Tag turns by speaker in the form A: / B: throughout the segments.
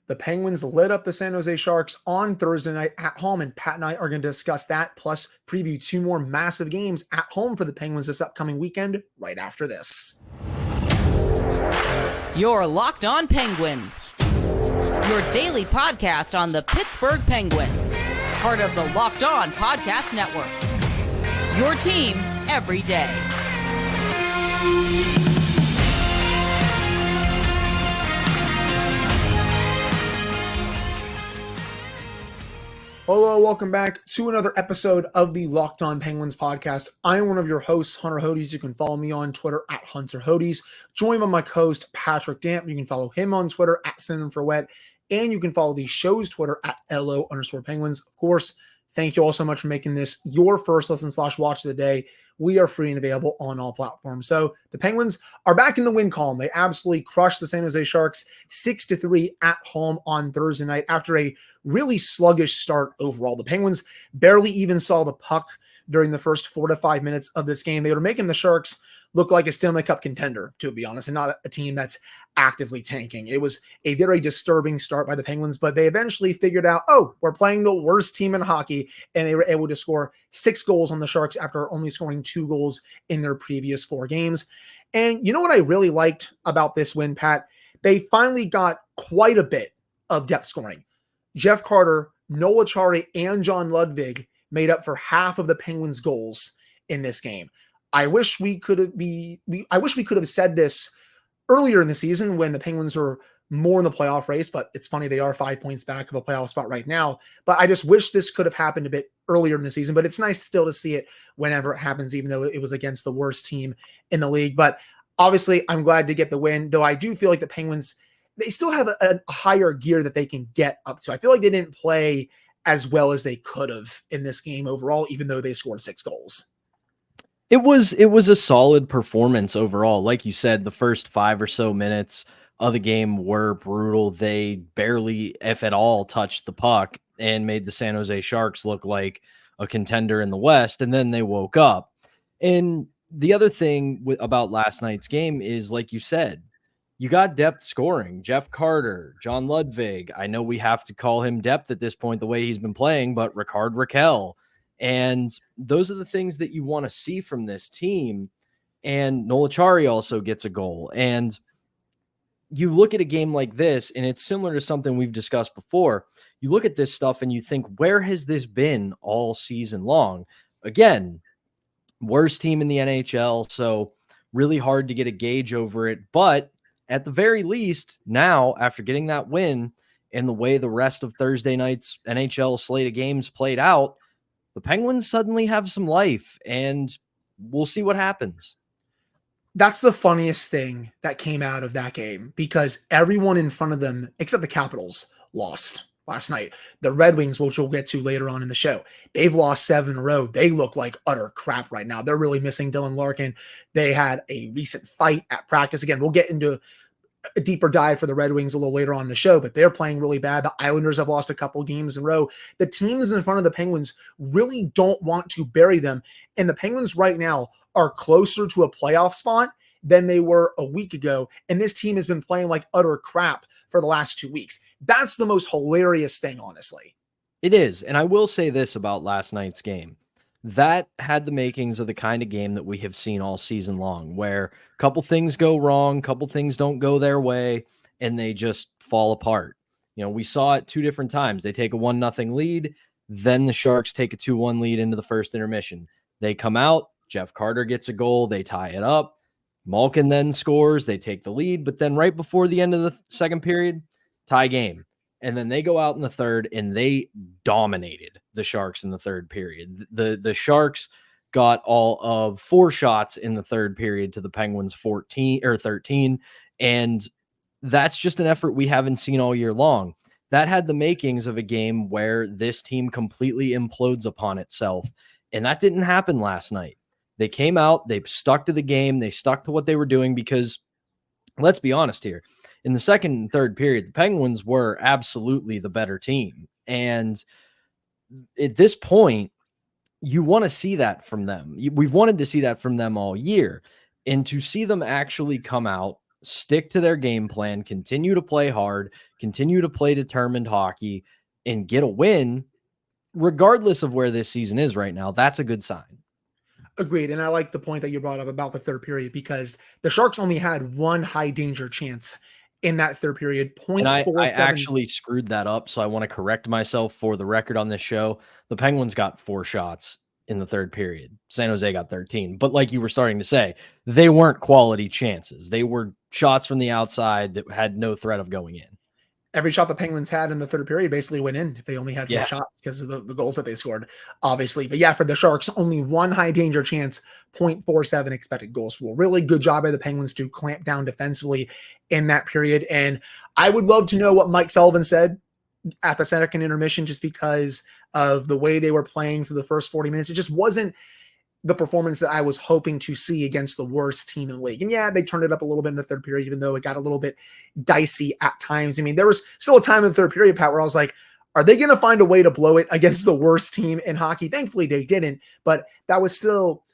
A: The Penguins lit up the San Jose Sharks on Thursday night at home, and Pat and I are going to discuss that, plus preview two more massive games at home for the Penguins this upcoming weekend right after this.
B: You're Locked On Penguins, your daily podcast on the Pittsburgh Penguins, part of the Locked On Podcast Network, your team every day.
A: Hello, welcome back to another episode of the Locked On Penguins podcast. I am one of your hosts, Hunter Hodes. You can follow me on Twitter at Hunter Hodes. Joined by my co-host, Patrick Damp. You can follow him on Twitter at SinForWet. And you can follow the show's Twitter at LO_Penguins. Of course, thank you all so much for making this your first listen/watch of the day. We are free and available on all platforms. So the Penguins are back in the win column. They absolutely crushed the San Jose Sharks 6-3 at home on Thursday night after a really sluggish start overall. The Penguins barely even saw the puck during the first 4 to 5 minutes of this game. They were making the Sharks look like a Stanley Cup contender, to be honest, and not a team that's actively tanking. It was a very disturbing start by the Penguins, but they eventually figured out, we're playing the worst team in hockey, and they were able to score 6 goals on the Sharks after only scoring 2 goals in their previous 4 games. And you know what I really liked about this win, Pat? They finally got quite a bit of depth scoring. Jeff Carter, Noel Acciari, and John Ludwig made up for half of the Penguins' goals in this game. I wish we could have said this earlier in the season when the Penguins were more in the playoff race, but it's funny, they are 5 points back of a playoff spot right now. But I just wish this could have happened a bit earlier in the season, but it's nice still to see it whenever it happens, even though it was against the worst team in the league. But obviously, I'm glad to get the win, though I do feel like the Penguins, they still have a higher gear that they can get up to. I feel like they didn't play as well as they could have in this game overall, even though they scored 6 goals.
C: It was a solid performance overall. Like you said, the first 5 or so minutes of the game were brutal. They barely, if at all, touched the puck and made the San Jose Sharks look like a contender in the West, and then they woke up. And the other thing about last night's game is, like you said, you got depth scoring. Jeff Carter, John Ludwig. I know we have to call him depth at this point, the way he's been playing, but Rickard Rakell. And those are the things that you want to see from this team. And Noel Acciari also gets a goal. And you look at a game like this, and it's similar to something we've discussed before. You look at this stuff and you think, where has this been all season long? Again, worst team in the NHL, so really hard to get a gauge over it. But at the very least, now, after getting that win and the way the rest of Thursday night's NHL slate of games played out, the Penguins suddenly have some life, and we'll see what happens.
A: That's the funniest thing that came out of that game, because everyone in front of them, except the Capitals, lost last night. The Red Wings, which we'll get to later on in the show, they've lost 7 in a row. They look like utter crap right now. They're really missing Dylan Larkin. They had a recent fight at practice. Again, we'll get into a deeper dive for the Red Wings a little later on in the show, but they're playing really bad. The Islanders have lost a couple games in a row. The teams in front of the Penguins really don't want to bury them. And the Penguins right now are closer to a playoff spot than they were a week ago. And this team has been playing like utter crap for the last 2 weeks. That's the most hilarious thing, honestly.
C: It is. And I will say this about last night's game. That had the makings of the kind of game that we have seen all season long, where a couple things go wrong, couple things don't go their way, and they just fall apart. You know, we saw it 2 different times. They take a 1-0 lead, then the Sharks take a 2-1 lead into the first intermission. They come out, Jeff Carter gets a goal, they tie it up. Malkin then scores, they take the lead, but then right before the end of the second period, tie game. And then they go out in the third and they dominated the Sharks in the third period. The Sharks got all of 4 shots in the third period to the Penguins 14 or 13. And that's just an effort we haven't seen all year long. That had the makings of a game where this team completely implodes upon itself. And that didn't happen last night. They came out, they stuck to the game, they stuck to what they were doing, because let's be honest here. In the second and third period, the Penguins were absolutely the better team. And at this point, you want to see that from them. We've wanted to see that from them all year. And to see them actually come out stick to their game plan, continue to play hard, continue to play determined hockey, and get a win, regardless of where this season is right now, that's a good sign.
A: Agreed. And I like the point that you brought up about the third period, because the Sharks only had one high danger chance in that third period.
C: And I actually screwed that up, so I want to correct myself for the record on this show. The Penguins got 4 shots in the third period. San Jose got 13. But like you were starting to say, they weren't quality chances. They were shots from the outside that had no threat of going in.
A: Every shot the Penguins had in the third period basically went in if they only had 4 shots because of the goals that they scored, obviously. But yeah, for the Sharks, only one high danger chance, 0.47 expected goals for. Really good job by the Penguins to clamp down defensively in that period. And I would love to know what Mike Sullivan said at the second intermission, just because of the way they were playing for the first 40 minutes. It just wasn't the performance that I was hoping to see against the worst team in the league. And yeah, they turned it up a little bit in the third period, even though it got a little bit dicey at times. I mean, there was still a time in the third period, Pat, where I was like, are they going to find a way to blow it against the worst team in hockey? Thankfully, they didn't, but that was still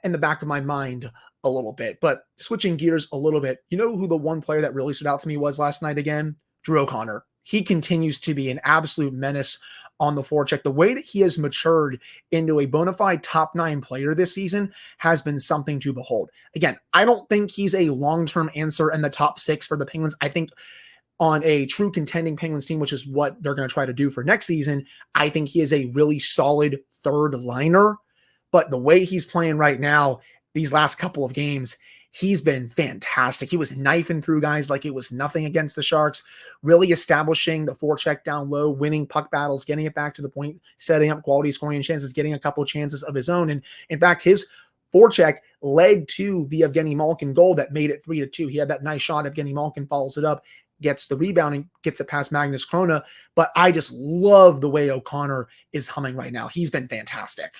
A: in the back of my mind a little bit. But switching gears a little bit, you know who the one player that really stood out to me was last night again? Drew O'Connor. He continues to be an absolute menace on the forecheck. The way that he has matured into a bona fide top 9 player this season has been something to behold. Again, I don't think he's a long-term answer in the top 6 for the Penguins. I think on a true contending Penguins team, which is what they're going to try to do for next season, I think he is a really solid third liner. But the way he's playing right now, these last couple of games, he's been fantastic. He was knifing through guys like it was nothing against the Sharks, really establishing the forecheck down low, winning puck battles, getting it back to the point, setting up quality scoring chances, getting a couple of chances of his own. And in fact, his forecheck led to the Evgeny Malkin goal that made it 3-2. He had that nice shot. Evgeny Malkin follows it up, gets the rebounding, gets it past Magnus Krona. But I just love the way O'Connor is humming right now. He's been fantastic.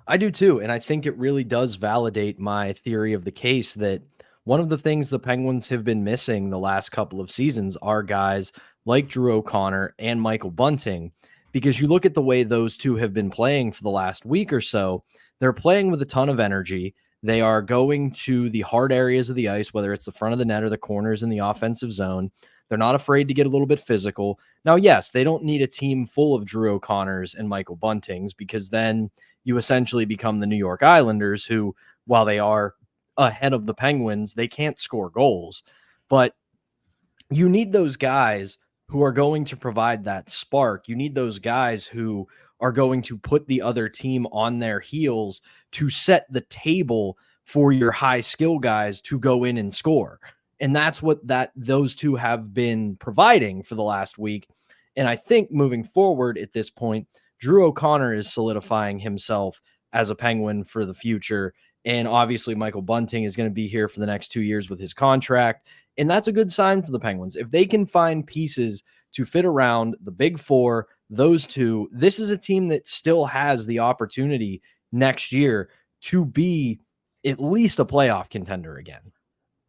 C: I do too. And I think it really does validate my theory of the case that one of the things the Penguins have been missing the last couple of seasons are guys like Drew O'Connor and Michael Bunting, because you look at the way those two have been playing for the last week or so, they're playing with a ton of energy. They are going to the hard areas of the ice, whether it's the front of the net or the corners in the offensive zone. They're not afraid to get a little bit physical. Now, yes, they don't need a team full of Drew O'Connors and Michael Buntings, because then you essentially become the New York Islanders, who, while they are ahead of the Penguins, they can't score goals. But you need those guys who are going to provide that spark. You need those guys who are going to put the other team on their heels to set the table for your high skill guys to go in and score. And that's what those two have been providing for the last week. And I think moving forward at this point, Drew O'Connor is solidifying himself as a Penguin for the future. And obviously Michael Bunting is going to be here for the next 2 years with his contract. And that's a good sign for the Penguins. If they can find pieces to fit around the big four, those two, this is a team that still has the opportunity next year to be at least a playoff contender again.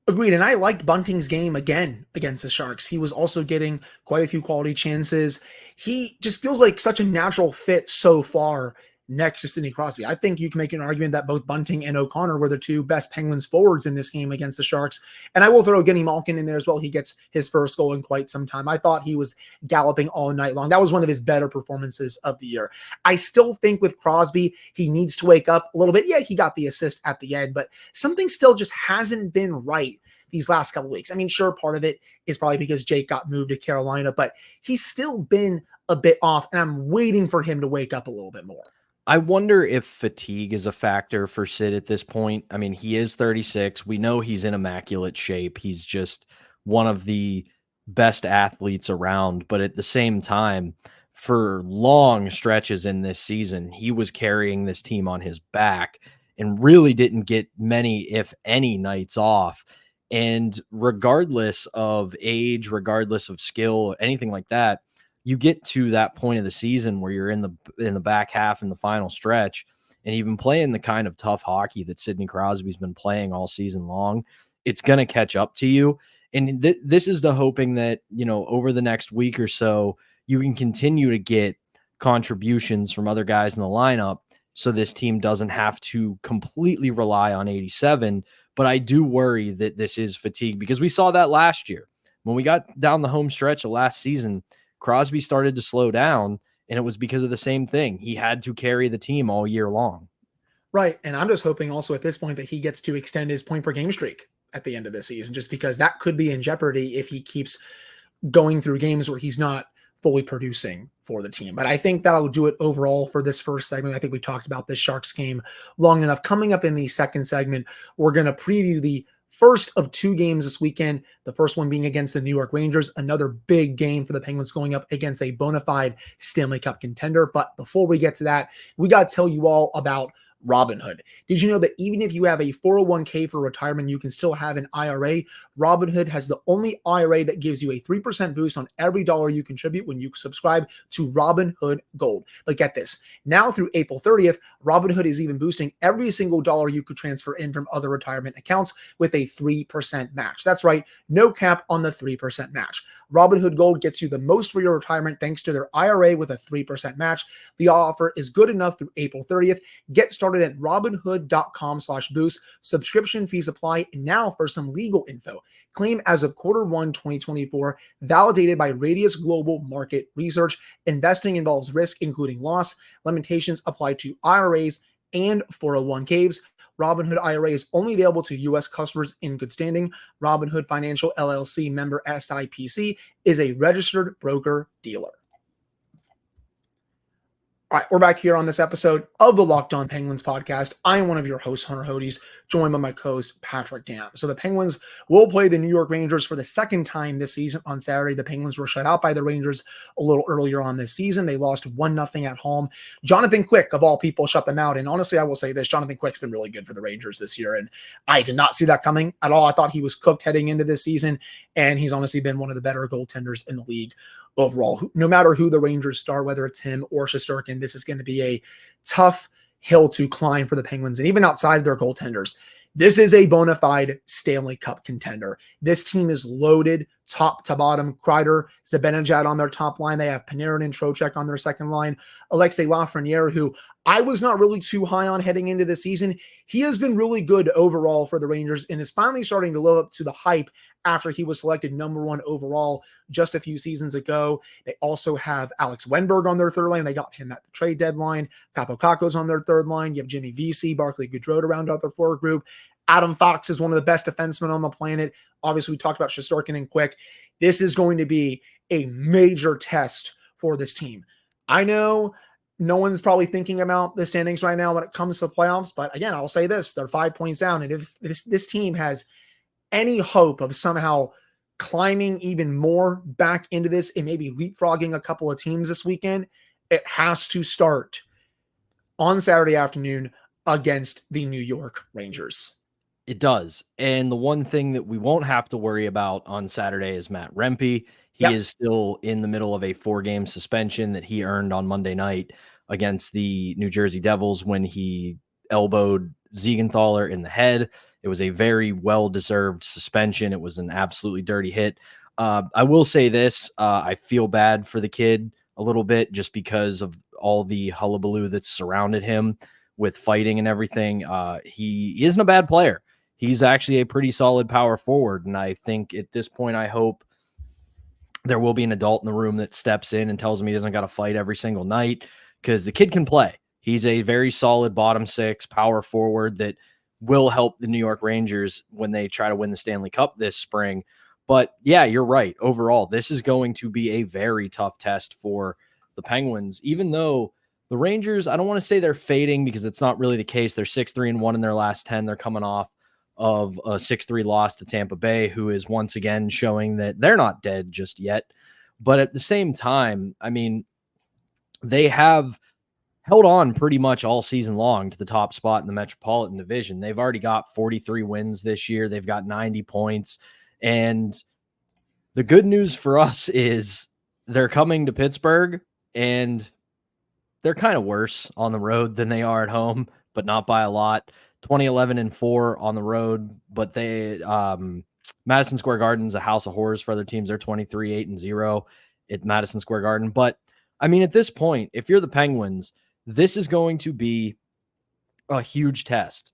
A: Agreed. And I liked Bunting's game again against the Sharks. He was also getting quite a few quality chances. He just feels like such a natural fit so far next to Sidney Crosby. I think you can make an argument that both Bunting and O'Connor were the two best Penguins forwards in this game against the Sharks. And I will throw Evgeny Malkin in there as well. He gets his first goal in quite some time. I thought he was galloping all night long. That was one of his better performances of the year. I still think with Crosby, he needs to wake up a little bit. Yeah, he got the assist at the end, but something still just hasn't been right these last couple of weeks. I mean, sure, part of it is probably because Jake got moved to Carolina, but he's still been a bit off, and I'm waiting for him to wake up a little bit more.
C: I wonder if fatigue is a factor for Sid at this point. I mean, he is 36. We know he's in immaculate shape. He's just one of the best athletes around. But at the same time, for long stretches in this season, he was carrying this team on his back and really didn't get many, if any, nights off. And regardless of age, regardless of skill, anything like that, you get to that point of the season where you're in the back half in the final stretch, and you've been playing the kind of tough hockey that Sidney Crosby's been playing all season long. It's going to catch up to you. And this is the hoping that, you know, over the next week or so, you can continue to get contributions from other guys in the lineup, so this team doesn't have to completely rely on 87, But I do worry that this is fatigue, because we saw that last year. When we got down the home stretch of last season, Crosby started to slow down, and it was because of the same thing. He had to carry the team all year long.
A: Right. And I'm just hoping also at this point that he gets to extend his point per game streak at the end of this season, just because that could be in jeopardy if he keeps going through games where he's not fully producing for the team. But I think that'll do it overall for this first segment. I think we talked about this Sharks game long enough. Coming up in the second segment, we're going to preview the first of two games this weekend. The first one being against the New York Rangers, another big game for the Penguins going up against a bona fide Stanley Cup contender. But before we get to that, we got to tell you all about Robinhood. Did you know that even if you have a 401k for retirement, you can still have an IRA? Robinhood has the only IRA that gives you a 3% boost on every dollar you contribute when you subscribe to Robinhood Gold. But get this, now through April 30th, Robinhood is even boosting every single dollar you could transfer in from other retirement accounts with a 3% match. That's right, no cap on the 3% match. Robinhood Gold gets you the most for your retirement thanks to their IRA with a 3% match. The offer is good enough through April 30th. Get started at robinhood.com/boost. Subscription fees apply. Now for some legal info. Claim as of Q1 2024, validated by Radius Global Market Research. Investing involves risk, including loss. Limitations apply to IRAs and 401ks. Robinhood IRA is only available to U.S. customers in good standing. Robinhood Financial LLC member SIPC is a registered broker-dealer. All right, we're back here on this episode of the Locked On Penguins podcast. I am one of your hosts, Hunter Hodes, joined by my co-host, Patrick Damp. So the Penguins will play the New York Rangers for the second time this season on Saturday. The Penguins were shut out by the Rangers a little earlier on this season. They lost 1-0 at home. Jonathan Quick, of all people, shut them out. And honestly, I will say this, Jonathan Quick's been really good for the Rangers this year, and I did not see that coming at all. I thought he was cooked heading into this season, and he's honestly been one of the better goaltenders in the league overall. No matter who the Rangers start, whether it's him or Shesterkin, this is going to be a tough hill to climb for the Penguins. And even outside their goaltenders, this is a bona fide Stanley Cup contender. This team is loaded top to bottom. Kreider, Zibanejad on their top line. They have Panarin and Trocheck on their second line. Alexei Lafreniere, who I was not really too high on heading into the season. He has been really good overall for the Rangers and is finally starting to live up to the hype after he was selected number 1 overall just a few seasons ago. They also have Alex Wenberg on their third line. They got him at the trade deadline. Capo Caco's on their third line. You have Jimmy Vesey, Barclay Goodrow to round out their forward group. Adam Fox is one of the best defensemen on the planet. Obviously, we talked about Shesterkin and Quick. This is going to be a major test for this team. I know no one's probably thinking about the standings right now when it comes to playoffs, but again, I'll say this, they're 5 points down. And if this team has any hope of somehow climbing even more back into this and maybe leapfrogging a couple of teams this weekend, it has to start on Saturday afternoon against the New York Rangers.
C: It does. And the one thing that we won't have to worry about on Saturday is Matt Rempe. He is still in the middle of a 4-game suspension that he earned on Monday night against the New Jersey Devils when he elbowed Siegenthaler in the head. It was a very well-deserved suspension. It was an absolutely dirty hit. I will say this. I feel bad for the kid a little bit just because of all the hullabaloo that's surrounded him with fighting and everything. He isn't a bad player. He's actually a pretty solid power forward. And I think at this point, I hope there will be an adult in the room that steps in and tells him he doesn't got to fight every single night, because the kid can play. He's a very solid bottom six power forward that will help the New York Rangers when they try to win the Stanley Cup this spring. But yeah, you're right. Overall, this is going to be a very tough test for the Penguins, even though the Rangers, I don't want to say they're fading because it's not really the case. They're 6-3-1 in their last 10. They're coming off of a 6-3 loss to Tampa Bay, who is once again showing that they're not dead just yet. But at the same time, I mean, they have held on pretty much all season long to the top spot in the Metropolitan Division. They've already got 43 wins this year. They've got 90 points. And the good news for us is they're coming to Pittsburgh, and they're kind of worse on the road than they are at home, but not by a lot. 20-11-4 on the road, but they Madison Square Garden's a house of horrors for other teams. They're 23-8-0 at Madison Square Garden. But I mean, at this point, if you're the Penguins, this is going to be a huge test.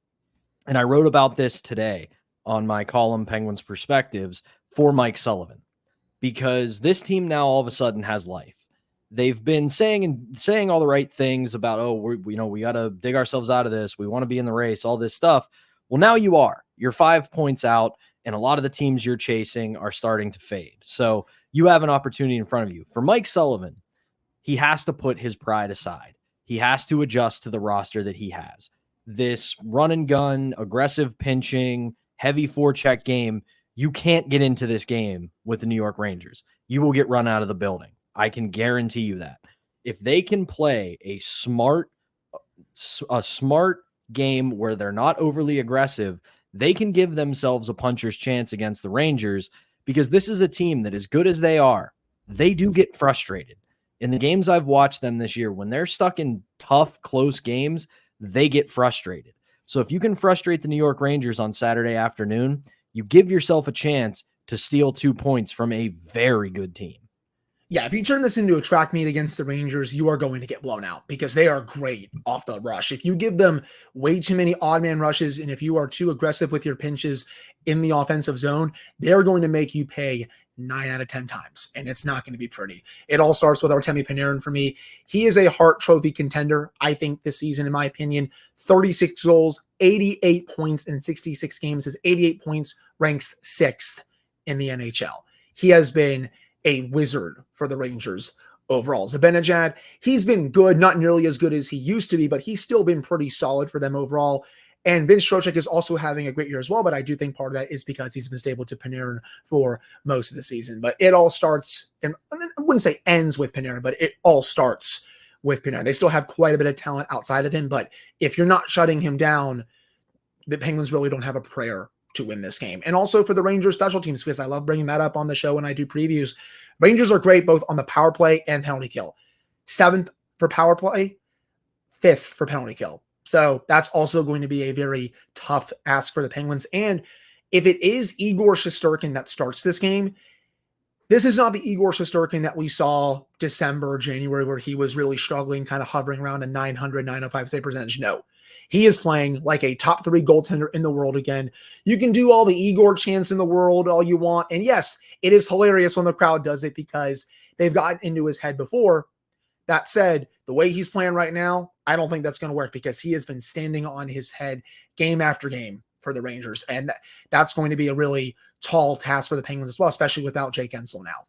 C: And I wrote about this today on my column, Penguins Perspectives, for Mike Sullivan, because this team now all of a sudden has life. They've been saying all the right things about, we got to dig ourselves out of this. We want to be in the race, all this stuff. Well, now you are. You're 5 points out, and a lot of the teams you're chasing are starting to fade. So you have an opportunity in front of you. For Mike Sullivan, he has to put his pride aside. He has to adjust to the roster that he has. This run and gun, aggressive pinching, heavy forecheck game, you can't get into this game with the New York Rangers. You will get run out of the building. I can guarantee you that. If they can play a smart game where they're not overly aggressive, they can give themselves a puncher's chance against the Rangers, because this is a team that, as good as they are, they do get frustrated. In the games I've watched them this year, when they're stuck in tough, close games, they get frustrated. So if you can frustrate the New York Rangers on Saturday afternoon, you give yourself a chance to steal 2 points from a very good team.
A: Yeah, if you turn this into a track meet against the Rangers, you are going to get blown out because they are great off the rush. If you give them way too many odd man rushes, and if you are too aggressive with your pinches in the offensive zone, they're going to make you pay 9 out of 10 times, and it's not going to be pretty. It all starts with Artemi Panarin for me. He is a Hart Trophy contender, I think, this season, in my opinion. 36 goals, 88 points in 66 games. His 88 points ranks 6th in the NHL. He has been a wizard for the Rangers overall. Zibanejad, he's been good, not nearly as good as he used to be, but he's still been pretty solid for them overall. And Vince Trocheck is also having a great year as well, but I do think part of that is because he's been stable to Panarin for most of the season. But it all starts, and I wouldn't say ends with Panarin, but it all starts with Panarin. They still have quite a bit of talent outside of him, but if you're not shutting him down, the Penguins really don't have a prayer to win this game. And also for the Rangers special teams, because I love bringing that up on the show when I do previews. Rangers are great both on the power play and penalty kill. 7th for power play, 5th for penalty kill. So that's also going to be a very tough ask for the Penguins. And if it is Igor Shesterkin that starts this game, this is not the Igor Shesterkin that we saw December, January, where he was really struggling, kind of hovering around a 900, 905 save percentage. No, he is playing like a top 3 goaltender in the world again. You can do all the Igor chants in the world all you want. And yes, it is hilarious when the crowd does it because they've gotten into his head before. That said, the way he's playing right now, I don't think that's going to work because he has been standing on his head game after game for the Rangers. And that's going to be a really tall task for the Penguins as well, especially without Jake Ensel now.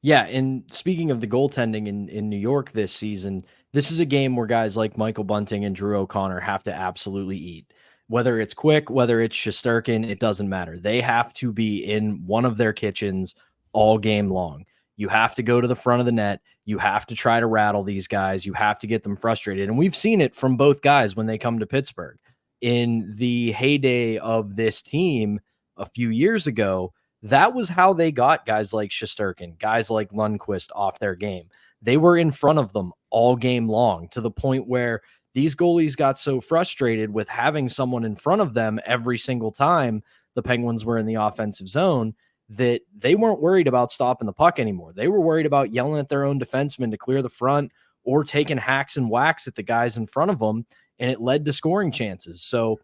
C: Yeah, and speaking of the goaltending in New York this season, this is a game where guys like Michael Bunting and Drew O'Connor have to absolutely eat. Whether it's Quick, whether it's Shesterkin, it doesn't matter. They have to be in one of their kitchens all game long. You have to go to the front of the net. You have to try to rattle these guys. You have to get them frustrated. And we've seen it from both guys when they come to Pittsburgh. In the heyday of this team a few years ago, that was how they got guys like Shesterkin, guys like Lundqvist off their game. They were in front of them all game long to the point where these goalies got so frustrated with having someone in front of them every single time the Penguins were in the offensive zone that they weren't worried about stopping the puck anymore. They were worried about yelling at their own defensemen to clear the front or taking hacks and whacks at the guys in front of them, and it led to scoring chances. So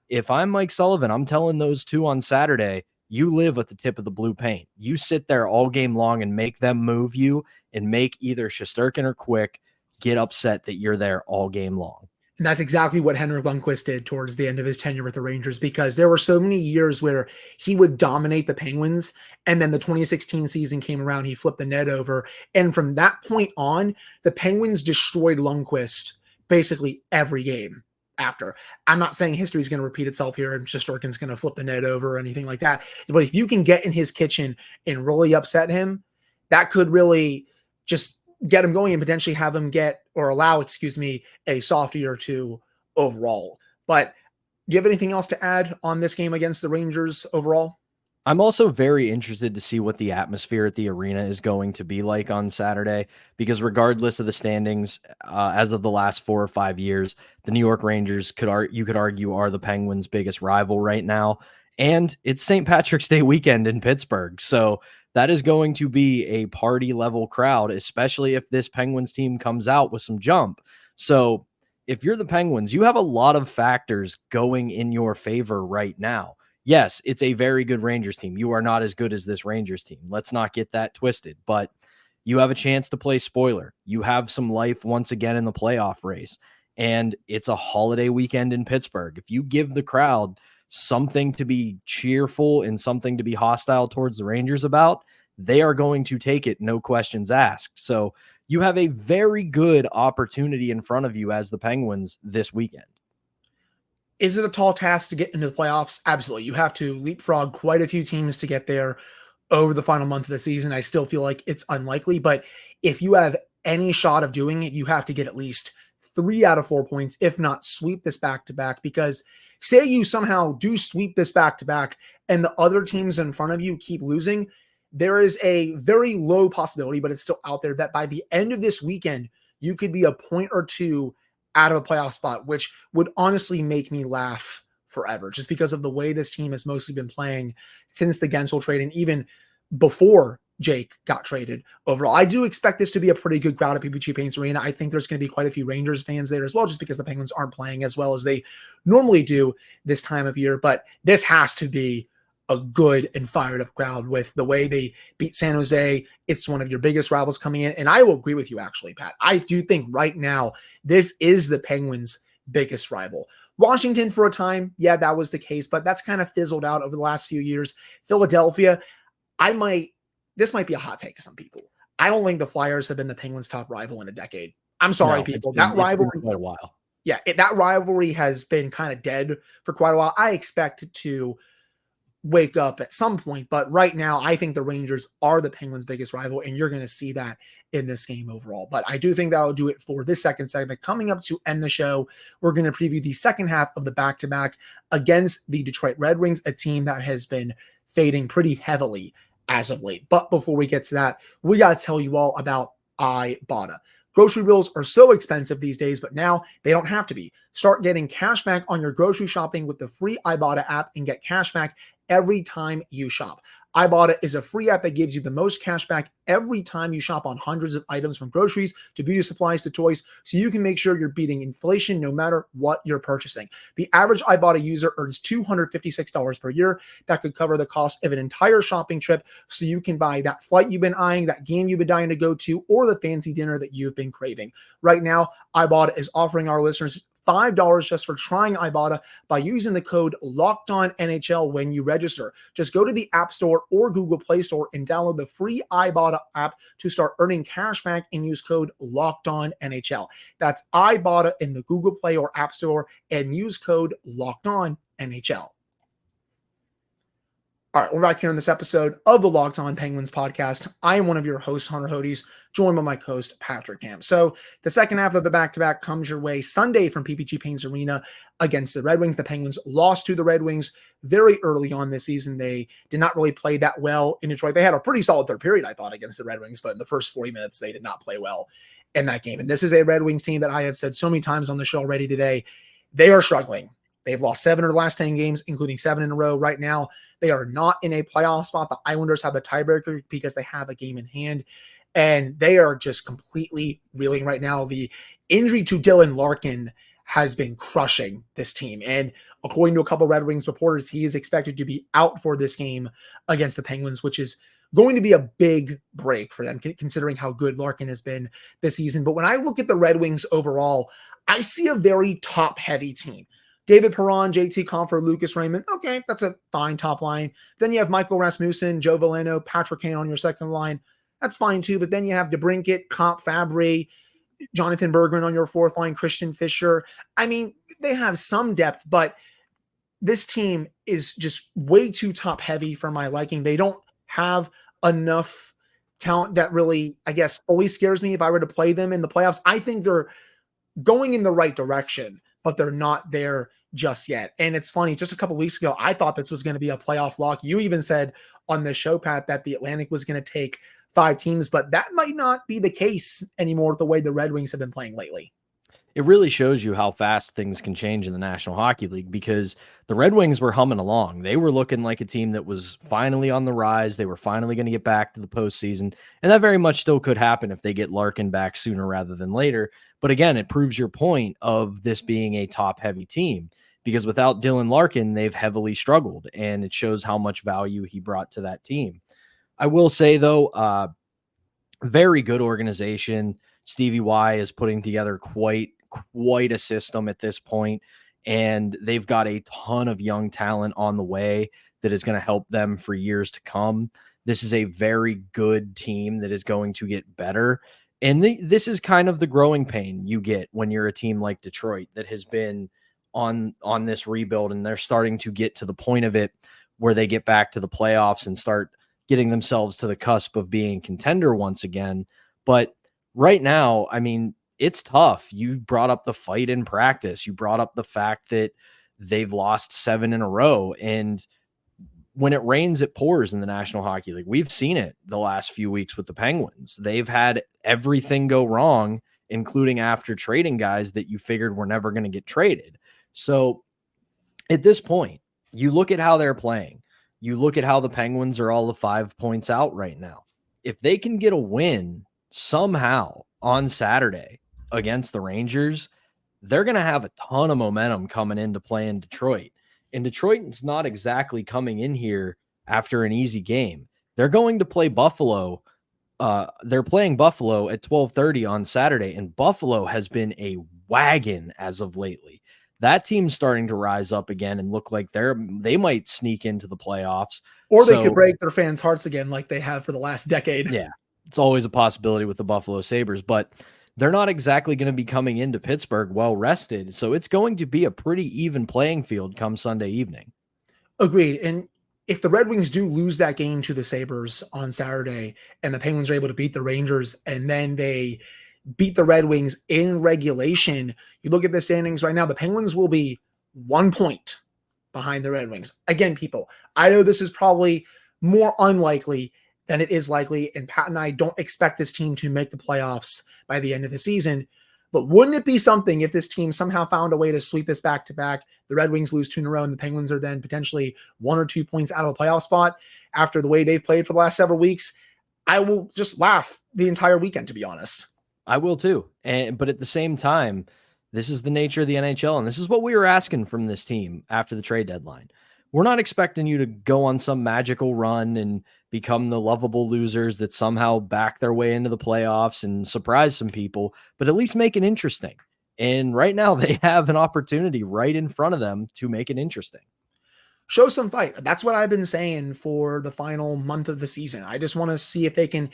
C: if I'm Mike Sullivan, I'm telling those two on Saturday, you live at the tip of the blue paint. You sit there all game long and make them move you and make either Shesterkin or Quick get upset that you're there all game long.
A: And that's exactly what Henrik Lundqvist did towards the end of his tenure with the Rangers, because there were so many years where he would dominate the Penguins. And then the 2016 season came around, he flipped the net over. And from that point on, the Penguins destroyed Lundqvist basically every game after. I'm not saying history is going to repeat itself here and Shesterkin's going to flip the net over or anything like that. But if you can get in his kitchen and really upset him, that could really just get him going and potentially have him allow a softie or two overall. But do you have anything else to add on this game against the Rangers overall?
C: I'm also very interested to see what the atmosphere at the arena is going to be like on Saturday, because regardless of the standings, as of the last 4 or 5 years, the New York Rangers you could argue are the Penguins' biggest rival right now. And it's St. Patrick's Day weekend in Pittsburgh. So that is going to be a party level crowd, especially if this Penguins team comes out with some jump. So if you're the Penguins, you have a lot of factors going in your favor right now. Yes, it's a very good Rangers team. You are not as good as this Rangers team. Let's not get that twisted, but you have a chance to play spoiler. You have some life once again in the playoff race, and it's a holiday weekend in Pittsburgh. If you give the crowd something to be cheerful and something to be hostile towards the Rangers about, they are going to take it, no questions asked. So you have a very good opportunity in front of you as the Penguins this weekend.
A: Is it a tall task to get into the playoffs? Absolutely. You have to leapfrog quite a few teams to get there over the final month of the season. I still feel like it's unlikely, but if you have any shot of doing it, you have to get at least 3 out of 4 points, if not sweep this back-to-back, because say you somehow do sweep this back-to-back and the other teams in front of you keep losing, there is a very low possibility, but it's still out there, that by the end of this weekend, you could be a point or two out of a playoff spot, which would honestly make me laugh forever, just because of the way this team has mostly been playing since the Gensel trade and even before Jake got traded. Overall, I do expect this to be a pretty good crowd at PPG Paints Arena. I think there's going to be quite a few Rangers fans there as well, just because the Penguins aren't playing as well as they normally do this time of year. But this has to be a good and fired up crowd with the way they beat San Jose. It's one of your biggest rivals coming in. And I will agree with you, actually, Pat. I do think right now, this is the Penguins' biggest rival. Washington for a time, yeah, that was the case, but that's kind of fizzled out over the last few years. Philadelphia, this might be a hot take to some people. I don't think the Flyers have been the Penguins' top rival in a decade. I'm sorry, people. That rivalry,
C: it's been quite a while.
A: Yeah, that rivalry has been kind of dead for quite a while. I expect it to wake up at some point, but right now I think the Rangers are the Penguins' biggest rival, and you're going to see that in this game overall. But I do think that'll do it for this second segment. Coming up to end the show, we're going to preview the second half of the back-to-back against the Detroit Red Wings, a team that has been fading pretty heavily as of late. But before we get to that, we got to tell you all about Ibotta. Grocery bills are so expensive these days, but now they don't have to be. Start getting cash back on your grocery shopping with the free Ibotta app and get cash back every time you shop. Ibotta is a free app that gives you the most cash back every time you shop on hundreds of items, from groceries to beauty supplies to toys, so you can make sure you're beating inflation no matter what you're purchasing. The average Ibotta user earns $256 per year. That could cover the cost of an entire shopping trip, so you can buy that flight you've been eyeing, that game you've been dying to go to, or the fancy dinner that you've been craving. Right now, Ibotta is offering our listeners $5 just for trying Ibotta by using the code LOCKEDONNHL when you register. Just go to the App Store or Google Play Store and download the free Ibotta app to start earning cash back and use code LOCKEDONNHL. That's Ibotta in the Google Play or App Store and use code LOCKEDONNHL. All right, we're back here on this episode of the Locked On Penguins podcast. I am one of your hosts, Hunter Hodes, joined by my co-host, Patrick Camp. So the second half of the back-to-back comes your way Sunday from PPG Paints Arena against the Red Wings. The Penguins lost to the Red Wings very early on this season. They did not really play that well in Detroit. They had a pretty solid third period, I thought, against the Red Wings, but in the first 40 minutes, they did not play well in that game. And this is a Red Wings team that I have said so many times on the show already today. They are struggling. They've lost 7 of the last 10 games, including 7 in a row. Right now, they are not in a playoff spot. The Islanders have the tiebreaker because they have a game in hand, and they are just completely reeling right now. The injury to Dylan Larkin has been crushing this team, and according to a couple of Red Wings reporters, he is expected to be out for this game against the Penguins, which is going to be a big break for them, considering how good Larkin has been this season. But when I look at the Red Wings overall, I see a very top-heavy team. David Perron, JT Compher, Lucas Raymond. Okay, that's a fine top line. Then you have Michael Rasmussen, Joe Veleno, Patrick Kane on your second line. That's fine too. But then you have DeBrincat, Comp Fabry, Jonathan Berggren on your fourth line, Christian Fischer. I mean, they have some depth, but this team is just way too top heavy for my liking. They don't have enough talent that really, I guess, always scares me if I were to play them in the playoffs. I think they're going in the right direction, but they're not there just yet. And it's funny, just a couple weeks ago, I thought this was going to be a playoff lock. You even said on this show, Pat, that the Atlantic was going to take 5 teams, but that might not be the case anymore with the way the Red Wings have been playing lately.
C: it really shows you how fast things can change in the National Hockey League, because the Red Wings were humming along. They were looking like a team that was finally on the rise. They were finally going to get back to the postseason, and that very much still could happen if they get Larkin back sooner rather than later. But again, it proves your point of this being a top-heavy team, because without Dylan Larkin, they've heavily struggled, and it shows how much value he brought to that team. I will say, though, very good organization. Stevie Y is putting together quite a system at this point, and they've got a ton of young talent on the way that is going to help them for years to come. This is a very good team that is going to get better, and this is kind of the growing pain you get when you're a team like Detroit that has been on this rebuild, and they're starting to get to the point of it where they get back to the playoffs and start getting themselves to the cusp of being contender once again. But right now, I mean, it's tough. You brought up the fight in practice. You brought up the fact that they've lost 7 in a row. And when it rains, it pours in the National Hockey League. We've seen it the last few weeks with the Penguins. They've had everything go wrong, including after trading guys that you figured were never going to get traded. So at this point, you look at how they're playing. You look at how the Penguins are all of 5 points out right now. If they can get a win somehow on Saturday against the Rangers, they're going to have a ton of momentum coming into play in Detroit. And Detroit's not exactly coming in here after an easy game. They're going to play Buffalo. They're playing Buffalo at 12:30 on Saturday, and Buffalo has been a wagon as of lately. That team's starting to rise up again and look like they might sneak into the playoffs.
A: Or they could break their fans' hearts again like they have for the last decade.
C: Yeah, it's always a possibility with the Buffalo Sabres, but they're not exactly going to be coming into Pittsburgh well rested. So it's going to be a pretty even playing field come Sunday evening.
A: Agreed. And if the Red Wings do lose that game to the Sabres on Saturday and the Penguins are able to beat the Rangers and then they beat the Red Wings in regulation, you look at the standings right now, the Penguins will be 1 point behind the Red Wings. Again, people, I know this is probably more unlikely than it is likely, and Pat and I don't expect this team to make the playoffs by the end of the season, but wouldn't it be something if this team somehow found a way to sweep this back-to-back, the Red Wings lose 2 in a row, and the Penguins are then potentially 1 or 2 points out of a playoff spot after the way they've played for the last several weeks? I will just laugh the entire weekend, to be honest.
C: I will too. But at the same time, this is the nature of the NHL, and this is what we were asking from this team after the trade deadline. We're not expecting you to go on some magical run and become the lovable losers that somehow back their way into the playoffs and surprise some people, but at least make it interesting. And right now they have an opportunity right in front of them to make it interesting.
A: Show some fight. That's what I've been saying for the final month of the season. I just want to see if they can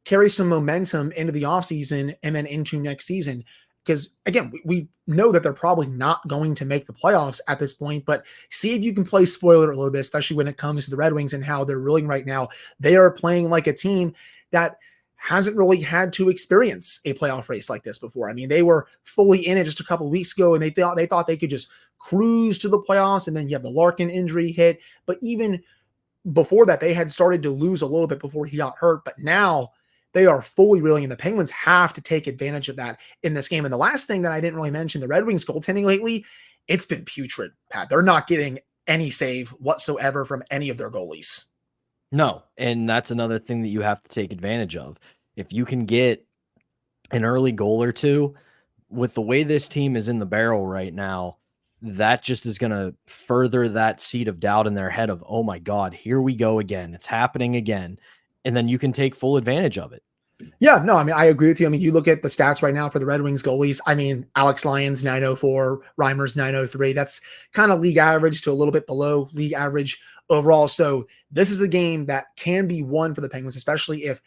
A: carry some momentum into the offseason and then into next season. Because, again, we know that they're probably not going to make the playoffs at this point, but see if you can play spoiler a little bit, especially when it comes to the Red Wings and how they're reeling right now. They are playing like a team that hasn't really had to experience a playoff race like this before. I mean, they were fully in it just a couple of weeks ago, and they thought they could just cruise to the playoffs, and then you have the Larkin injury hit. But even before that, they had started to lose a little bit before he got hurt, but now they are fully reeling, and the Penguins have to take advantage of that in this game. And the last thing that I didn't really mention, the Red Wings goaltending lately, it's been putrid, Pat. They're not getting any save whatsoever from any of their goalies.
C: No, and that's another thing that you have to take advantage of. If you can get an early goal or two, with the way this team is in the barrel right now, that just is going to further that seed of doubt in their head of, oh my God, here we go again. It's happening again. And then you can take full advantage of it.
A: Yeah, no, I mean, I agree with you. I mean, you look at the stats right now for the Red Wings goalies. I mean, Alex Lyons, 904, Reimer's 903. That's kind of league average to a little bit below league average overall. So this is a game that can be won for the Penguins, especially if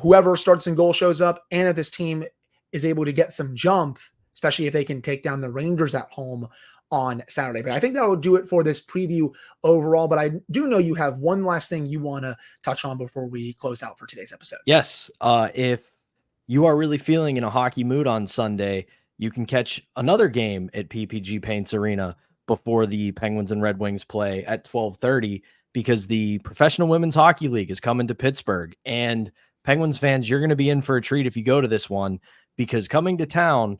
A: whoever starts in goal shows up and if this team is able to get some jump, especially if they can take down the Rangers at home on Saturday. But I think that will do it for this preview overall. But I do know you have one last thing you want to touch on before we close out for today's episode.
C: Yes. If you are really feeling in a hockey mood on Sunday, you can catch another game at PPG Paints Arena before the Penguins and Red Wings play at 12:30, because the Professional Women's Hockey League is coming to Pittsburgh. And Penguins fans, you're going to be in for a treat if you go to this one, because coming to town,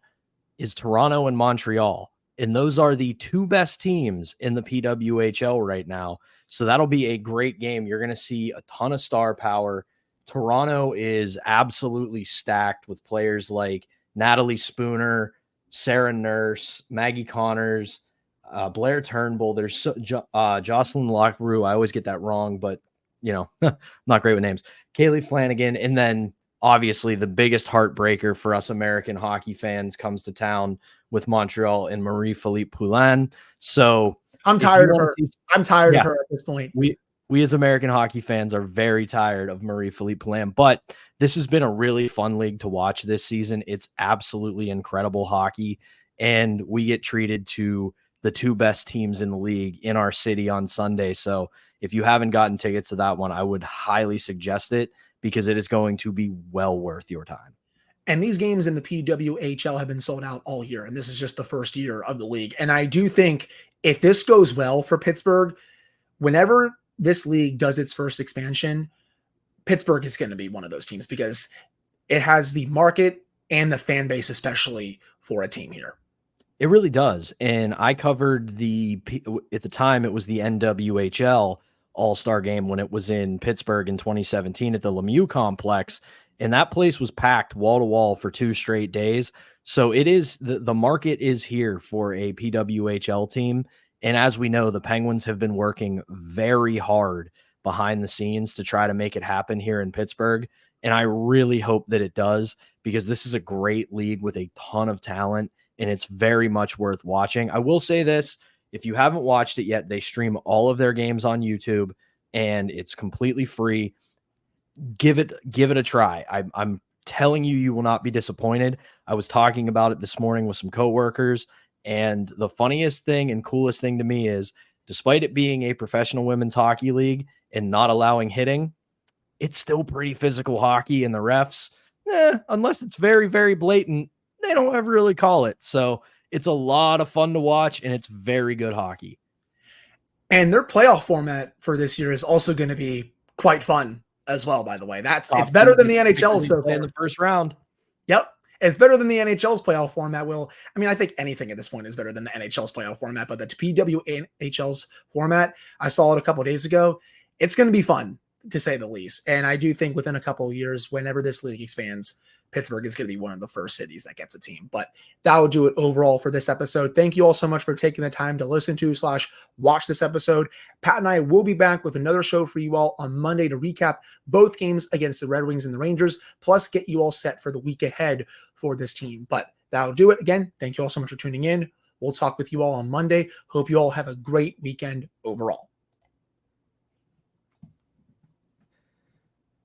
C: is Toronto and Montreal. And those are the two best teams in the PWHL right now. So that'll be a great game. You're going to see a ton of star power. Toronto is absolutely stacked with players like Natalie Spooner, Sarah Nurse, Maggie Connors, Blair Turnbull. There's Jocelyn Lockroux. I always get that wrong, but not great with names. Kaylee Flanagan. And then obviously the biggest heartbreaker for us American hockey fans comes to town with Montreal and Marie-Philippe Poulin. So
A: I'm tired of her. I'm tired of her at this point.
C: We as American hockey fans are very tired of Marie-Philippe Poulin, but this has been a really fun league to watch this season. It's absolutely incredible hockey, and we get treated to the two best teams in the league in our city on Sunday. So if you haven't gotten tickets to that one, I would highly suggest it because it is going to be well worth your time.
A: And these games in the PWHL have been sold out all year, and this is just the first year of the league. And I do think if this goes well for Pittsburgh, whenever this league does its first expansion, Pittsburgh is going to be one of those teams because it has the market and the fan base, especially for a team here.
C: It really does. And I covered at the time, it was the NWHL All-Star game when it was in Pittsburgh in 2017 at the Lemieux Complex. And that place was packed wall to wall for 2 straight days. So it is the market is here for a PWHL team. And as we know, the Penguins have been working very hard behind the scenes to try to make it happen here in Pittsburgh. And I really hope that it does because this is a great league with a ton of talent and it's very much worth watching. I will say this, if you haven't watched it yet, they stream all of their games on YouTube and it's completely free. Give it a try. I'm telling you, you will not be disappointed. I was talking about it this morning with some coworkers, and the funniest thing and coolest thing to me is, despite it being a professional women's hockey league and not allowing hitting, it's still pretty physical hockey, and the refs, unless it's very, very blatant, they don't ever really call it. So it's a lot of fun to watch, and it's very good hockey.
A: And their playoff format for this year is also going to be quite fun as well, by the way. It's better than the NHL's so far.
C: In the first round.
A: Yep. It's better than the NHL's playoff format I think anything at this point is better than the NHL's playoff format, but the PWHL's format, I saw it a couple of days ago. It's going to be fun, to say the least. And I do think within a couple of years, whenever this league expands, Pittsburgh is going to be one of the first cities that gets a team. But that will do it overall for this episode. Thank you all so much for taking the time to listen to / watch this episode. Pat and I will be back with another show for you all on Monday to recap both games against the Red Wings and the Rangers, plus get you all set for the week ahead for this team. But that'll do it. Again, thank you all so much for tuning in. We'll talk with you all on Monday. Hope you all have a great weekend overall.